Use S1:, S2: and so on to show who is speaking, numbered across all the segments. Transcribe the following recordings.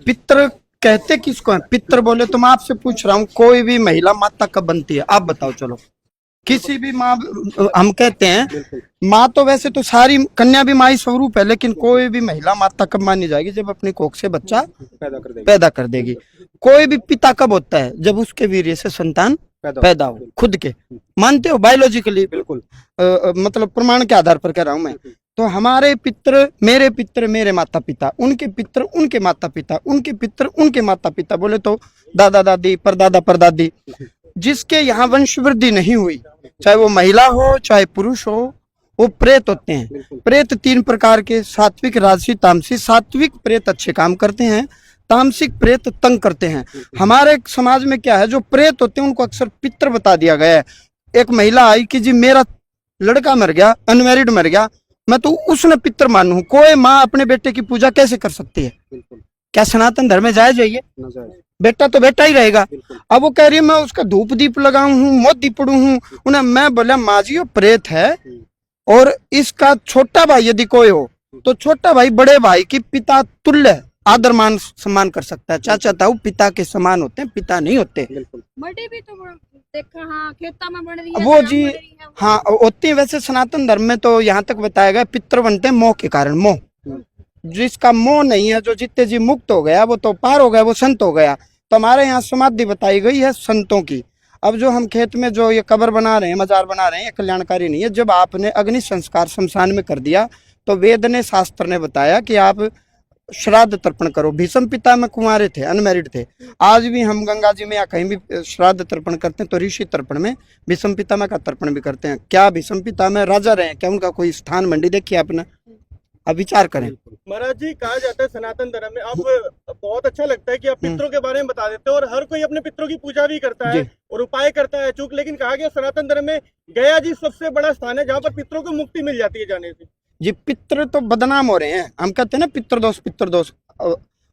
S1: पितृ कहते किसको है? पितृ बोले तो मैं आपसे पूछ रहा हूँ, कोई भी महिला माता कब बनती है? आप बताओ। चलो, किसी भी माँ, हम कहते हैं माँ तो वैसे तो सारी कन्या भी माँ ही स्वरूप है, लेकिन कोई भी महिला माता कब मानी जाएगी? जब अपनी कोख से बच्चा पैदा कर देगी। कोई भी पिता कब होता है? जब उसके वीर्य से संतान पैदा हो। खुद के मानते हो बायोलॉजिकली? बिल्कुल। मतलब प्रमाण के आधार पर कह रहा हूं मैं। तो हमारे पितृ मेरे माता पिता, उनके पितृ उनके माता पिता, उनके पितृ उनके माता पिता, बोले तो दादा दादी परदादा परदादी। जिसके यहाँ वंश वृद्धि नहीं हुई, चाहे वो महिला हो चाहे पुरुष हो, वो प्रेत होते हैं। प्रेत 3 प्रकार के, सात्विक राजसी तामसी। सात्विक प्रेत अच्छे काम करते हैं, तामसिक प्रेत तंग करते हैं। हमारे समाज में क्या है, जो प्रेत होते हैं उनको अक्सर पितृ बता दिया गया है। एक महिला आई कि जी मेरा लड़का मर गया, अनमैरिड मर गया, मैं तो उसने पितृ मानू। कोई माँ अपने बेटे की पूजा कैसे कर सकती है? क्या सनातन धर्म में जायज है ये? बेटा तो बेटा ही रहेगा। अब वो कह रही है मैं उसका धूप दीप लगाऊं हूँ, मोती पड़ू हूँ उन्हें। मैं बोला माँ जी वो प्रेत है, और इसका छोटा भाई यदि कोई हो तो छोटा भाई बड़े भाई की पिता तुल्य आदर मान सम्मान कर सकता है। चाचा ताऊ पिता के समान होते हैं, पिता नहीं होते।
S2: मडी भी तो देखा, हाँ, खेता में बन रही है
S1: वो जी हाँ होती है। वैसे सनातन धर्म में तो यहाँ तक बताया गया पितृ बनते हैं मोह के कारण। मोह, जिसका मोह नहीं है, जो जितने जी मुक्त हो गया वो तो पार हो गया, वो संत हो गया। तो हमारे यहाँ समाधि बताई गई है संतों की। अब जो हम खेत में जो ये कब्र बना रहे हैं, मजार बना रहे हैं, ये कल्याणकारी नहीं है। जब आपने अग्नि संस्कार शमशान में कर दिया तो वेद ने शास्त्र ने बताया कि आप श्राद्ध तर्पण करो। भीष्म पितामह कुंवारे थे, अनमैरिड थे। आज भी हम गंगा जी में या कहीं भी श्राद्ध तर्पण करते हैं तो ऋषि तर्पण में भीष्म पितामह का तर्पण भी करते हैं। क्या भीष्म पितामह राजा रहे? क्या उनका कोई स्थान मंडी देखी आपने? अब विचार करें।
S3: महाराज जी, कहा जाता है सनातन धर्म में, आप बहुत अच्छा लगता है कि आप पितरों के बारे में बता देते हो, और हर कोई अपने पितरों की पूजा भी करता है और उपाय करता है चूक। लेकिन कहा गया सनातन धर्म में गया जी सबसे बड़ा स्थान है जहाँ पर पितरों को मुक्ति मिल जाती है जाने से।
S1: जी, पितृ तो बदनाम हो रहे हैं। हम कहते हैं ना पितृदोष।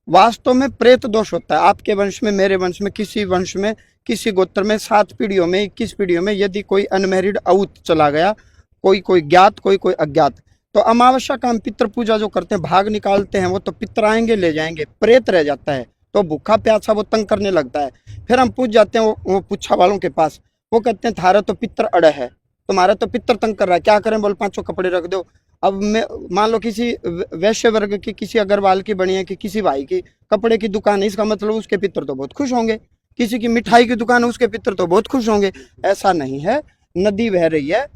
S1: वास्तव में प्रेत दोष होता है। आपके वंश में, मेरे वंश में, किसी वंश में, किसी गोत्र में 7 पीढ़ियों में, 21 पीढ़ियों में यदि कोई अनमैरिड आउट चला गया, कोई ज्ञात कोई अज्ञात, तो अमावस्या का हम पितृ पूजा जो करते हैं, भाग निकालते हैं, वो तो पितृ आएंगे ले जाएंगे, प्रेत रह जाता है। तो भूखा प्यासा वो तंग करने लगता है। फिर हम पूछ जाते हैं वो पुच्छा वालों के पास, वो कहते हैं थारा तो पितृ अड़ है, तुम्हारा तो पितृ तंग कर रहा है, क्या करें? बोल 5 कपड़े रख दो। अब मैं मान लो किसी वैश्य वर्ग की, किसी अग्रवाल की बनी है कि किसी भाई की कपड़े की दुकान है, इसका मतलब उसके पितृ तो बहुत खुश होंगे। किसी की मिठाई की दुकान है, उसके पितृ तो बहुत खुश होंगे। ऐसा नहीं है। नदी बह रही है,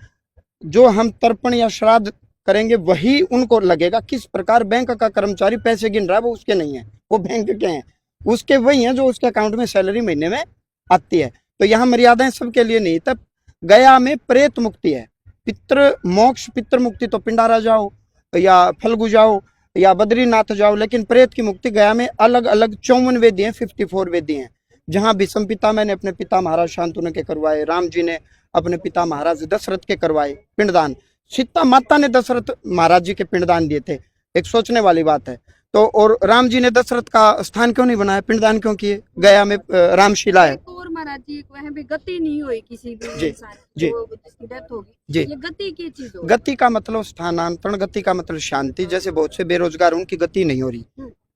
S1: जो हम तर्पण या श्राद्ध करेंगे वही उनको लगेगा। किस प्रकार बैंक का कर्मचारी पैसे गिन रहा है, वो उसके नहीं है, वो बैंक के हैं। उसके वही हैं जो उसके अकाउंट में सैलरी महीने में आती है। तो यहाँ मर्यादाएं सबके लिए नहीं। तब गया में प्रेत मुक्ति है। पितृ मोक्ष, पितृ मुक्ति तो पिंडारा जाओ या फल्गु जाओ या बद्रीनाथ जाओ, लेकिन प्रेत की मुक्ति गया में अलग अलग 54 वेदी हैं, 54 वेदी हैं। जहाँ भीष्म पितामह ने अपने पिता महाराज शांतनु के करवाए, राम जी ने अपने पिता महाराज दशरथ के करवाए पिंडदान, सीता माता ने दशरथ महाराज जी के पिंडदान दिए थे। एक सोचने वाली बात है। तो और राम जी ने दशरथ का स्थान क्यों नहीं बनाया, पिंडदान क्यों किए? गया में रामशिला है।
S2: और महाराज जी वहाँ पे गति नहीं हुई किसी भी
S1: जी,
S2: इंसान
S1: जी,
S2: जिसकी डेथ होगी
S1: जी।
S2: ये गति की चीज होगी।
S1: गति का मतलब स्थानांतरण, गति का मतलब शांति। जैसे बहुत से बेरोजगार, उनकी गति नहीं हो रही,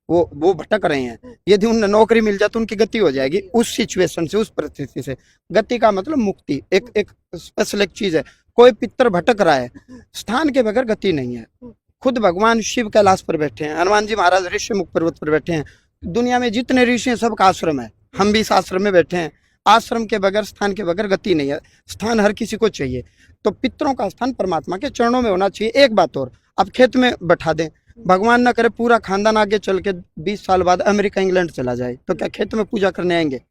S1: वो भटक रहे हैं। यदि उन्हें नौकरी मिल जाए तो उनकी गति हो जाएगी उस सिचुएशन से, उस परिस्थिति से। गति का मतलब मुक्ति, एक स्पेशल एक चीज है। कोई पितर भटक रहा है, स्थान के बगैर गति नहीं है। खुद भगवान शिव कैलाश पर बैठे हैं, हनुमान जी महाराज ऋषिमुख पर्वत पर बैठे हैं। दुनिया में जितने ऋषि हैं सबका आश्रम है, हम भी इस आश्रम में बैठे हैं। आश्रम के बगैर, स्थान के बगैर गति नहीं है। स्थान हर किसी को चाहिए। तो पितरों का स्थान परमात्मा के चरणों में होना चाहिए। एक बात और, अब खेत में बैठा दें, भगवान न करे पूरा खानदान आगे चल के 20 साल बाद अमेरिका इंग्लैंड चला जाए, तो क्या खेत में पूजा करने आएंगे?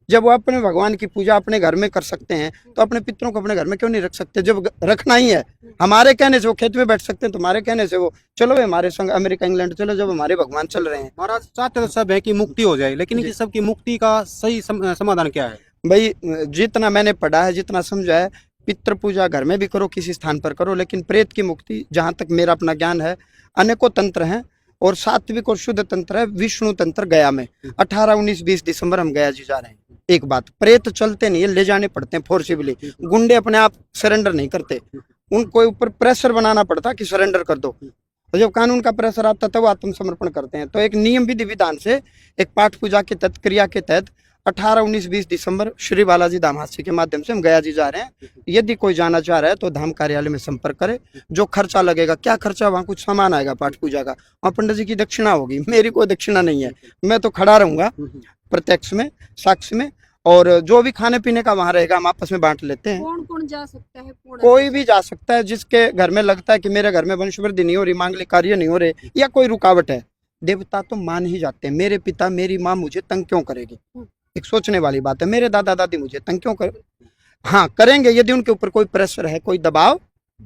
S1: जब वो अपने भगवान की पूजा अपने घर में कर सकते हैं तो अपने पितरों को अपने घर में क्यों नहीं रख सकते? जब रखना ही है, हमारे कहने से वो खेत में बैठ सकते हैं, तुम्हारे कहने से वो चलो हमारे संग अमेरिका इंग्लैंड चलो, जब हमारे भगवान चल रहे हैं।
S4: महाराज चाहते तो सब है कि मुक्ति हो जाए, लेकिन इस सब की मुक्ति का सही समाधान क्या है?
S1: भाई जितना मैंने पढ़ा है, जितना समझा है, पितृ पूजा घर में भी करो, किसी स्थान पर करो, लेकिन प्रेत की मुक्ति, जहाँ तक मेरा अपना ज्ञान है, अनेकों तंत्र हैं और सात्विक और शुद्ध तंत्र है। विष्णु तंत्र गया में 18, 19, 20 दिसंबर हम गया जी जा रहे हैं। एक बात, प्रेत चलते नहीं है, ले जाने पड़ते हैं फोर्सिबली। गुंडे अपने आप सरेंडर नहीं करते, उनको ऊपर प्रेशर बनाना पड़ता कि सरेंडर कर दो। और जब कानून का प्रेशर आता है तब आत्मसमर्पण करते हैं। तो एक नियम विधि विधान से एक पाठ पूजा के तहत, क्रिया के तहत 18, 19, 20 दिसंबर श्री बालाजी धाम हास्य के माध्यम से हम गया जी जा रहे हैं। यदि कोई जाना चाह रहा है तो धाम कार्यालय में संपर्क करे। जो खर्चा लगेगा, क्या खर्चा, वहाँ कुछ सामान आएगा पाठ पूजा का, और पंडित जी की दक्षिणा होगी। मेरी कोई दक्षिणा नहीं है, मैं तो खड़ा रहूंगा प्रत्यक्ष में, साक्ष्य में, और जो भी खाने पीने का वहाँ रहेगा हम आपस में बांट लेते हैं।
S2: कौन कौन जा सकता है?
S1: कोई भी जा सकता है, जिसके घर में लगता है कि मेरे घर में वंश वृद्धि नहीं हो रही, मांगलिक कार्य नहीं हो रहे, या कोई रुकावट है। देवता तो मान ही जाते हैं। मेरे पिता मेरी माँ मुझे तंग क्यों करेगी, एक सोचने वाली बात है। मेरे दादा दादी मुझे तंग क्यों कर, हाँ करेंगे यदि उनके ऊपर कोई प्रेशर है, कोई दबाव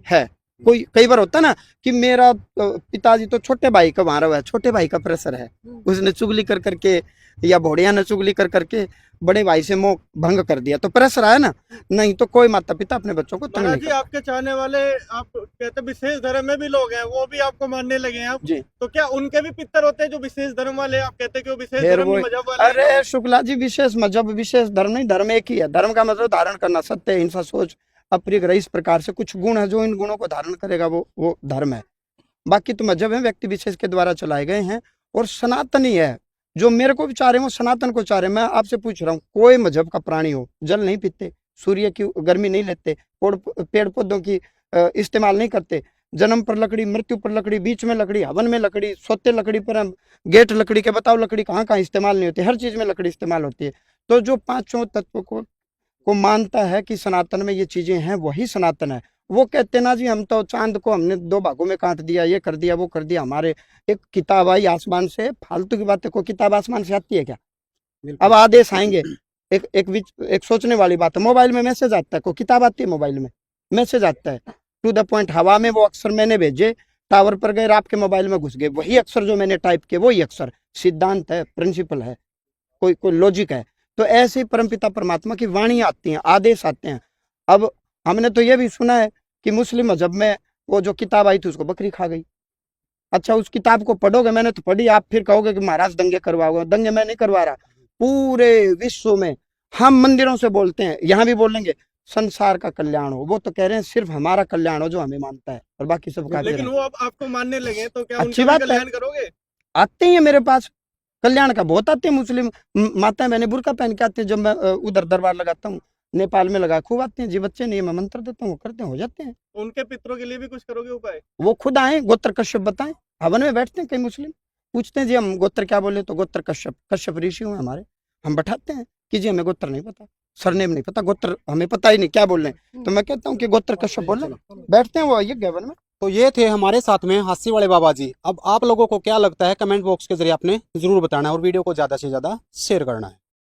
S1: है। कोई कई बार होता है ना कि मेरा पिताजी तो छोटे भाई का वहां रहा है, छोटे भाई का प्रेशर है, उसने चुगली कर करके या भोड़िया ने चुगली कर करके बड़े भाई से मोह भंग कर दिया, तो प्रेशर आया ना। नहीं तो कोई माता पिता अपने बच्चों को तंग नहीं
S3: जी आपके चाहने वाले, आप कहते विशेष धर्म में भी लोग हैं, वो भी आपको मानने लगे हैं आप
S1: जी।
S3: तो क्या उनके भी पितर होते हैं जो विशेष धर्म वाले? आप कहते हैं कि वो विशेष
S1: फिर
S3: धर्म
S1: वो,
S3: मजहब वाले हैं?
S1: अरे शुक्ला जी, विशेष मजहब विशेष धर्म नहीं, धर्म एक ही है। धर्म का मतलब धारण करना, सत्य, हिंसा, सोच, अप्रिय ग्रह, इस प्रकार से कुछ गुण है, जो इन गुणों को धारण करेगा वो धर्म है। बाकी तो मजहब है, व्यक्ति विशेष के द्वारा चलाए गए हैं, और सनातनी है। जो मेरे को भी चाह रहे हैं वो सनातन को चाह रहे हैं। मैं आपसे पूछ रहा हूँ, कोई मजहब का प्राणी हो, जल नहीं पीते, सूर्य की गर्मी नहीं लेते, पेड़ पौधों की इस्तेमाल नहीं करते, जन्म पर लकड़ी, मृत्यु पर लकड़ी, बीच में लकड़ी, हवन में लकड़ी, सोते लकड़ी पर हम, गेट लकड़ी के, बताओ लकड़ी कहाँ कहाँ इस्तेमाल नहीं होती, हर चीज में लकड़ी इस्तेमाल होती है। तो जो पांचों तत्व को मानता है कि सनातन में ये चीजें हैं, वही सनातन है। वो कहते ना जी हम तो चांद को हमने 2 भागों में काट दिया, ये कर दिया, वो कर दिया। हमारे एक किताब आई आसमान से, फालतू की बातें, को किताब आसमान से आती है क्या? अब आदेश आएंगे। एक सोचने वाली बात है। मोबाइल में मैसेज आता है, को किताब आती है, मोबाइल में मैसेज आता है टू द पॉइंट। हवा में वो अक्षर मैंने भेजे, टावर पर गए, आपके मोबाइल में घुस गए, वही अक्षर जो मैंने टाइप किए वही अक्षर। सिद्धांत है, प्रिंसिपल है, कोई लॉजिक है। तो ऐसे परमपिता परमात्मा की वाणी आती है, आदेश आते हैं। अब हमने तो ये भी सुना है कि मुस्लिम मजहब में वो जो किताब आई थी उसको बकरी खा गई। अच्छा, उस किताब को पढ़ोगे, मैंने तो पढ़ी, आप फिर कहोगे कि महाराज दंगे करवाओगे। दंगे मैं नहीं करवा रहा। पूरे विश्व में हम मंदिरों से बोलते हैं, यहाँ भी बोलेंगे संसार का कल्याण हो। वो तो कह रहे हैं सिर्फ हमारा कल्याण हो जो हमें मानता है, और बाकी सब का।
S3: लेकिन वो अब आपको मानने लगे हैं, तो क्या
S1: अच्छी
S3: उनका भी
S1: बात है।
S3: कल्याण करोगे?
S1: आते ही है मेरे पास, कल्याण का बहुत आते हैं मुस्लिम माताएं। मैंने बुर्का पहन के आते हैं, जब मैं उधर दरबार लगाता हूँ, नेपाल में लगा, खूब आते हैं जी बच्चे। नहीं, मैं मंत्र देता हूँ, करते हैं, हो जाते हैं।
S3: उनके पितरों के लिए भी कुछ करोगे उपाय?
S1: वो खुद आए, गोत्र कश्यप बताएं। हवन में बैठते हैं कई मुस्लिम, पूछते हैं जी हम गोत्र क्या बोले, तो गोत्र कश्यप, कश्यप ऋषि हुए हमारे। हम बैठाते हैं कि जी हमें गोत्र नहीं पता, सरनेम नहीं पता, गोत्र हमें पता ही नहीं क्या बोल रहे हैं। तो मैं कहता हूँ कि गोत्र कश्यप बोल रहे, बैठते हैं वो ये हवन में।
S4: तो ये थे हमारे साथ में हास्य वाले बाबा जी। अब आप लोगों को क्या लगता है कमेंट बॉक्स के जरिए आपने जरूर बताना है, और वीडियो को ज़्यादा से ज़्यादा शेयर करना है।